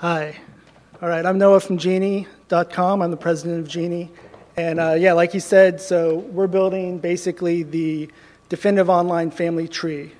Hi. All right, I'm Noah from Geni.com. I'm the president of Geni. And yeah, like you said, so we're building basically the definitive online family tree.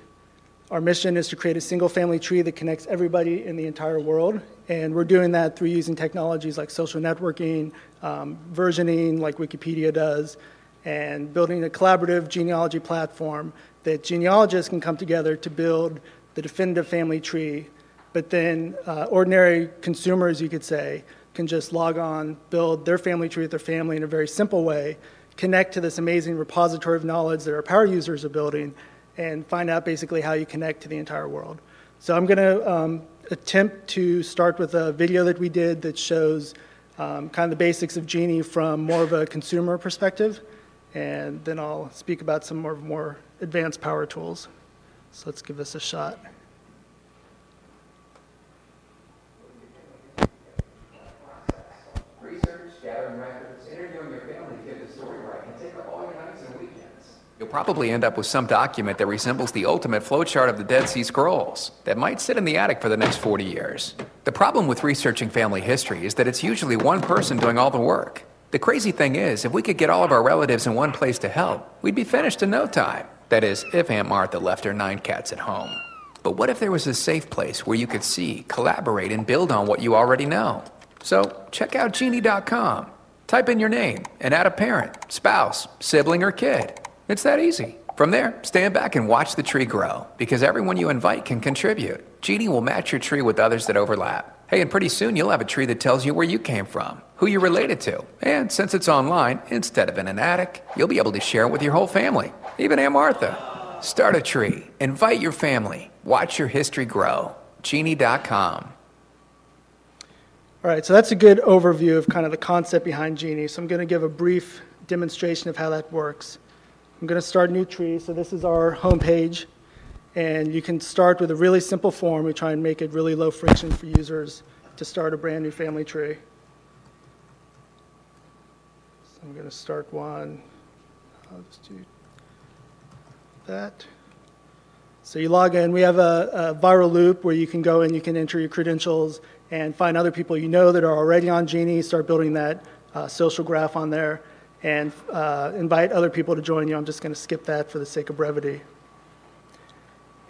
Our mission is to create a single family tree that connects everybody in the entire world. And we're doing that through using technologies like social networking, versioning like Wikipedia does, and building a collaborative genealogy platform that genealogists can come together to build the definitive family tree. But then ordinary consumers, you could say, can just log on, build their family tree with their family in a very simple way, connect to this amazing repository of knowledge that our power users are building, and find out basically how you connect to the entire world. So I'm going to attempt to start with a video that we did that shows kind of the basics of Geni from more of a consumer perspective, and then I'll speak about some more advanced power tools. So let's give this a shot. Gathering records, interviewing your family to get the story right, and take up all your nights and weekends. You'll probably end up with some document that resembles the ultimate flowchart of the Dead Sea Scrolls that might sit in the attic for the next 40 years. The problem with researching family history is that it's usually one person doing all the work. The crazy thing is, if we could get all of our relatives in one place to help, we'd be finished in no time. That is, if Aunt Martha left her 9 cats at home. But what if there was a safe place where you could see, collaborate, and build on what you already know? So check out Geni.com. Type in your name and add a parent, spouse, sibling, or kid. It's that easy. From there, stand back and watch the tree grow, because everyone you invite can contribute. Geni will match your tree with others that overlap. Hey, and pretty soon you'll have a tree that tells you where you came from, who you're related to. And since it's online, instead of in an attic, you'll be able to share it with your whole family, even Aunt Martha. Start a tree, invite your family, watch your history grow. Geni.com. All right, so that's a good overview of kind of the concept behind Geni. So I'm going to give a brief demonstration of how that works. I'm going to start a new tree. So this is our home page. And you can start with a really simple form. We try and make it really low friction for users to start a brand new family tree. So I'm going to start one. I'll just do that. So you log in. We have a viral loop where you can go and you can enter your credentials and find other people you know that are already on Geni, start building that social graph on there, and invite other people to join you. I'm just going to skip that for the sake of brevity.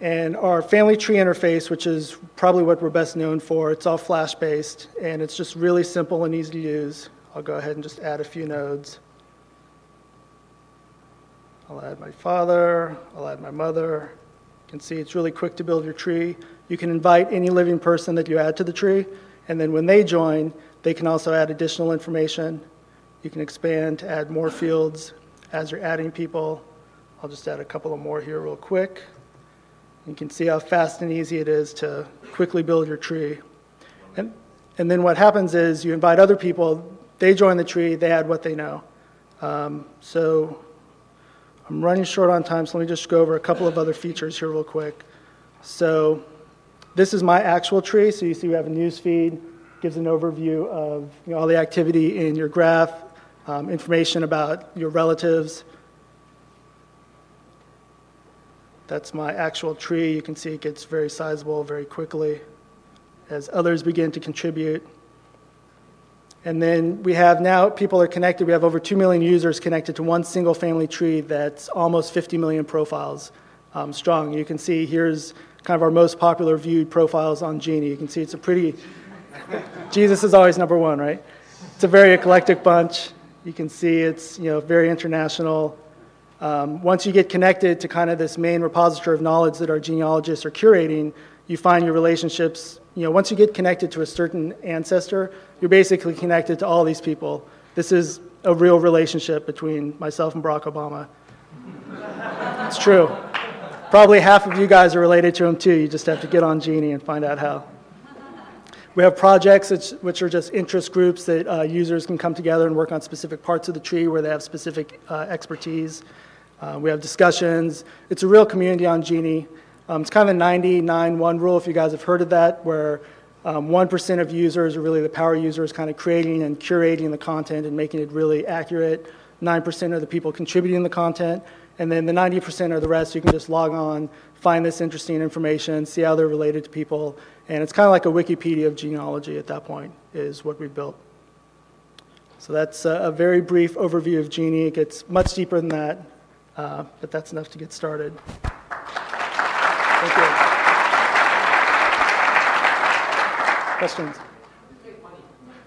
And our family tree interface, which is probably what we're best known for, it's all Flash-based, and it's just really simple and easy to use. I'll go ahead and just add a few nodes. I'll add my father, I'll add my mother. You can see it's really quick to build your tree. You can invite any living person that you add to the tree, and then when they join, they can also add additional information. You can expand to add more fields as you're adding people. I'll just add a couple of more here real quick. You can see how fast and easy it is to quickly build your tree. And then what happens is you invite other people, they join the tree, they add what they know. So I'm running short on time, so let me just go over a couple of other features here real quick. So this is my actual tree. So you see we have a news feed, gives an overview of all the activity in your graph, information about your relatives. That's my actual tree. You can see it gets very sizable very quickly as others begin to contribute. And then we have now, people are connected. We have over 2 million users connected to one single family tree that's almost 50 million profiles strong. You can see here's kind of our most popular viewed profiles on Geni. You can see it's a pretty, Jesus is always number one, right? It's a very eclectic bunch. You can see it's very international. Once you get connected to kind of this main repository of knowledge that our genealogists are curating, you find your relationships. Once you get connected to a certain ancestor, you're basically connected to all these people. This is a real relationship between myself and Barack Obama. It's true. Probably half of you guys are related to him too. You just have to get on Geni and find out how. We have projects which are just interest groups that users can come together and work on specific parts of the tree where they have specific expertise. We have discussions. It's a real community on Geni. It's kind of the 99-1 rule, if you guys have heard of that, where 1% of users are really the power users kind of creating and curating the content and making it really accurate. 9% are the people contributing the content. And then the 90% or the rest, you can just log on, find this interesting information, see how they're related to people. And it's kind of like a Wikipedia of genealogy at that point, is what we've built. So that's a very brief overview of Geni. It gets much deeper than that, but that's enough to get started. Thank you. Questions?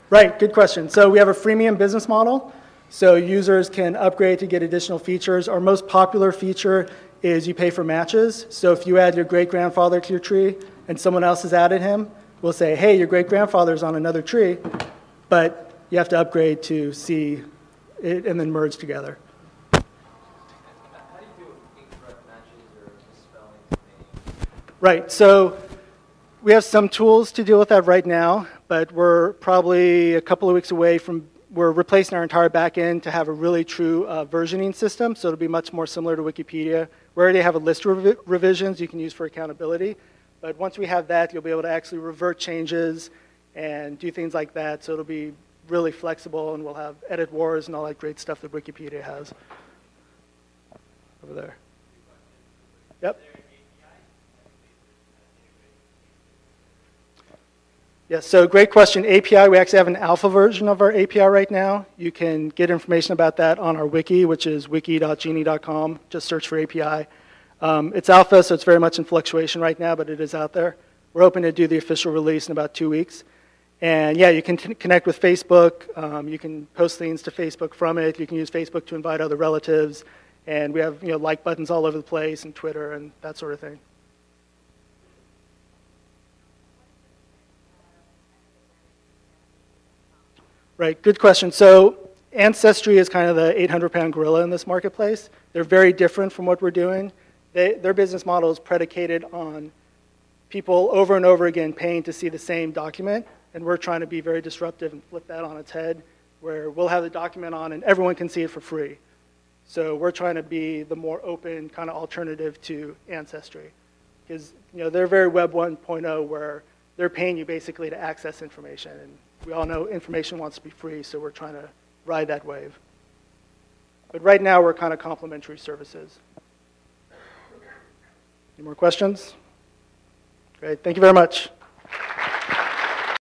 Right, good question. So we have a freemium business model. So users can upgrade to get additional features. Our most popular feature is you pay for matches. So if you add your great-grandfather to your tree and someone else has added him, we'll say, hey, your great-grandfather's on another tree, but you have to upgrade to see it and then merge together. How do you do incorrect matches or misspelling? Right, so we have some tools to deal with that right now, but we're probably a couple of weeks away from, we're replacing our entire backend to have a really true versioning system, so it'll be much more similar to Wikipedia. We already have a list of revisions you can use for accountability, but once we have that, you'll be able to actually revert changes and do things like that, so it'll be really flexible, and we'll have edit wars and all that great stuff that Wikipedia has. Over there. Yep. Yes, so great question. API, we actually have an alpha version of our API right now. You can get information about that on our wiki, which is wiki.geni.com. Just search for API. It's alpha, so it's very much in fluctuation right now, but it is out there. We're hoping to do the official release in about 2 weeks. And yeah, you can connect with Facebook. You can post things to Facebook from it. You can use Facebook to invite other relatives. And we have like buttons all over the place, and Twitter and that sort of thing. Right, good question. So Ancestry is kind of the 800-pound gorilla in this marketplace. They're very different from what we're doing. Their business model is predicated on people over and over again paying to see the same document, and we're trying to be very disruptive and flip that on its head, where we'll have the document on and everyone can see it for free. So we're trying to be the more open kind of alternative to Ancestry, because they're very Web 1.0, where they're paying you basically to access information, and we all know information wants to be free, so we're trying to ride that wave. But right now, we're kind of complementary services. Any more questions? Great, thank you very much.